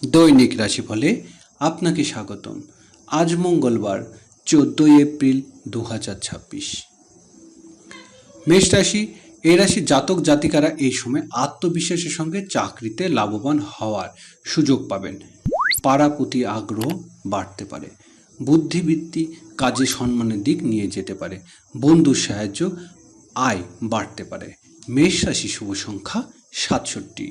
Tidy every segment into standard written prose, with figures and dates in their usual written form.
দৈনিক রাশিফলে আপনাকে স্বাগতম। আজ মঙ্গলবার 14 এপ্রিল 2026। মেষ রাশি, এই রাশির জাতক জাতিকারা এই সময় আত্মবিশ্বাসের সঙ্গে চাকরিতে লাভবান হওয়ার সুযোগ পাবেন। পাড়া প্রতি আগ্রহ বাড়তে পারে। বুদ্ধিবৃত্তি কাজে সম্মানের দিক নিয়ে যেতে পারে। বন্ধুর সাহায্য আয় বাড়তে পারে। মেষ রাশি শুভ সংখ্যা 67।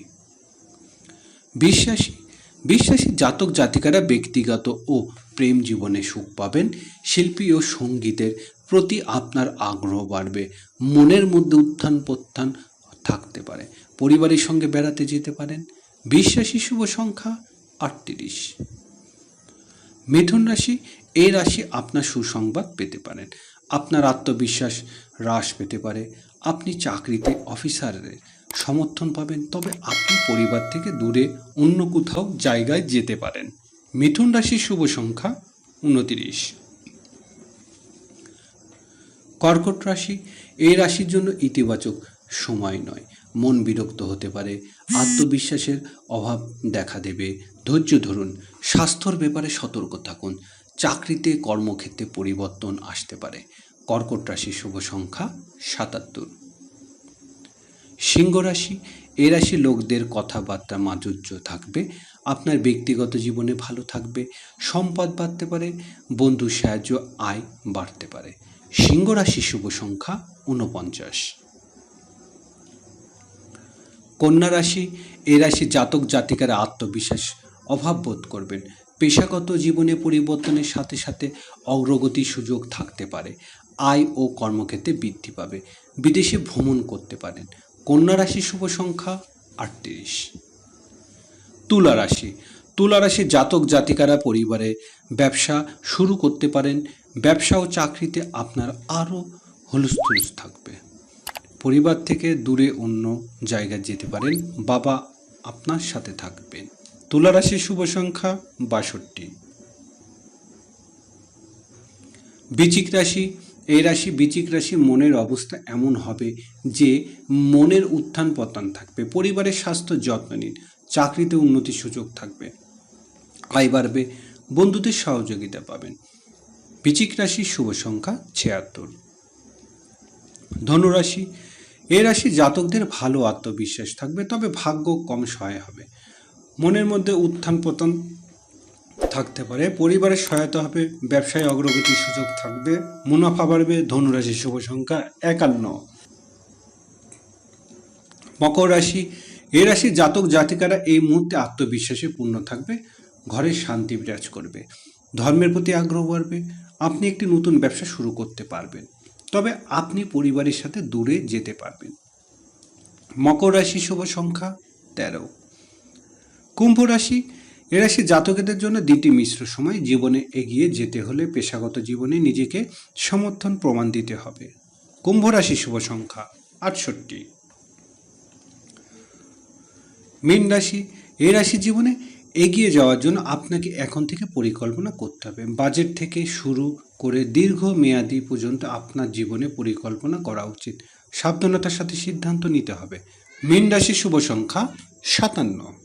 বিশ্বাসী জাতক জাতিকারা ব্যক্তিগত ও প্রেম জীবনে সুখ পাবেন। শিল্পী ও সঙ্গীতের প্রতি আপনার আগ্রহ বাড়বে। মনের মধ্যে উত্থান প্রত্থান থাকতে পারে। পরিবারের সঙ্গে বেড়াতে যেতে পারেন। বিশ্বাসী শুভ সংখ্যা 38। মিথুন রাশি, এই রাশি আপনার সুসংবাদ পেতে পারেন। আপনার আত্মবিশ্বাস হ্রাস পেতে পারে। আপনি চাকরিতে অফিসারের সমর্থন পাবেন, তবে আপনি পরিবার থেকে দূরে অন্য কোথাও জায়গায় যেতে পারেন। মিথুন রাশির শুভ সংখ্যা 29। কর্কট রাশি, এই রাশির জন্য ইতিবাচক সময় নয়। মন বিরক্ত হতে পারে। আত্মবিশ্বাসের অভাব দেখা দেবে। ধৈর্য ধরুন। স্বাস্থ্যর ব্যাপারে সতর্ক থাকুন। চাকরিতে কর্মক্ষেত্রে পরিবর্তন আসতে পারে। কর্কট রাশির শুভ সংখ্যা 77। সিংহ রাশি, এই রাশি লোকদের কথাবার্তা মাধুর্য থাকবে। আপনার ব্যক্তিগত জীবনে ভালো থাকবে। সম্পদ বাড়তে পারে। বন্ধুর সাহায্য আয় বাড়তে পারে। সিংহ রাশি শুভ সংখ্যা 49। কন্যা রাশি, এই রাশি জাতক জাতিকারা আত্মবিশ্বাস অভাব বোধ করবেন। পেশাগত জীবনে পরিবর্তনের সাথে সাথে অগ্রগতির সুযোগ থাকতে পারে। আয় ও কর্মক্ষেত্রে বৃদ্ধি পাবে। বিদেশে ভ্রমণ করতে পারেন। কন্যা রাশি শুভ সংখ্যা 38। তুলা রাশি জাতক জাতিকারা পরিবারে ব্যবসা শুরু করতে পারেন। ব্যবসা ও চাকরিতে আপনার আরও হুলস্থুলস্থ থাকবে। পরিবার থেকে দূরে অন্য জায়গায় যেতে পারেন। বাবা আপনার সাথে থাকবেন। তুলা রাশির শুভ সংখ্যা 62। বৃশ্চিক রাশি, এই রাশি বৃশ্চিক রাশি মনের অবস্থা এমন হবে যে মনের উত্থান পতন থাকবে। পরিবারের স্বাস্থ্য যত্ন নিন। চাকরিতে উন্নতির সুযোগ থাকবে। আয় বাড়বে। বন্ধুদের সহযোগিতা পাবেন। বৃশ্চিক রাশির শুভ সংখ্যা 76। ধনুরাশি, এই রাশি জাতকদের ভালো আত্মবিশ্বাস থাকবে, তবে ভাগ্য কম সহায় হবে। মনের মধ্যে উত্থান পতন থাকতে পারে। পরিবারের সহায়তা হবে। ব্যবসায় অগ্রগতির সুযোগ থাকবে। মুনাফা বাড়বে। ধনুরাশির শুভ সংখ্যা 51। মকর রাশি, এই রাশির জাতক জাতিকারা এই মুহূর্তে আত্মবিশ্বাসে পূর্ণ থাকবে। ঘরে শান্তি বিরাজ করবে। ধর্মের প্রতি আগ্রহ বাড়বে। আপনি একটি নতুন ব্যবসা শুরু করতে পারবেন, তবে আপনি পরিবারের সাথে দূরে যেতে পারবেন। মকর রাশি শুভ সংখ্যা 13। কুম্ভ রাশি, এ রাশি জাতকদের জন্য দিনটি মিশ্র সময়। জীবনে এগিয়ে যেতে হলে পেশাগত জীবনে নিজেকে সমর্থন প্রমাণ দিতে হবে। কুম্ভ রাশি শুভ সংখ্যা 68। মীন রাশি, এই রাশি জীবনে এগিয়ে যাওয়ার জন্য আপনাকে এখন থেকে পরিকল্পনা করতে হবে। বাজেট থেকে শুরু করে দীর্ঘ মেয়াদি পর্যন্ত আপনার জীবনে পরিকল্পনা করা উচিত। সাবধানতার সাথে সিদ্ধান্ত নিতে হবে। মীন রাশি শুভ সংখ্যা 57।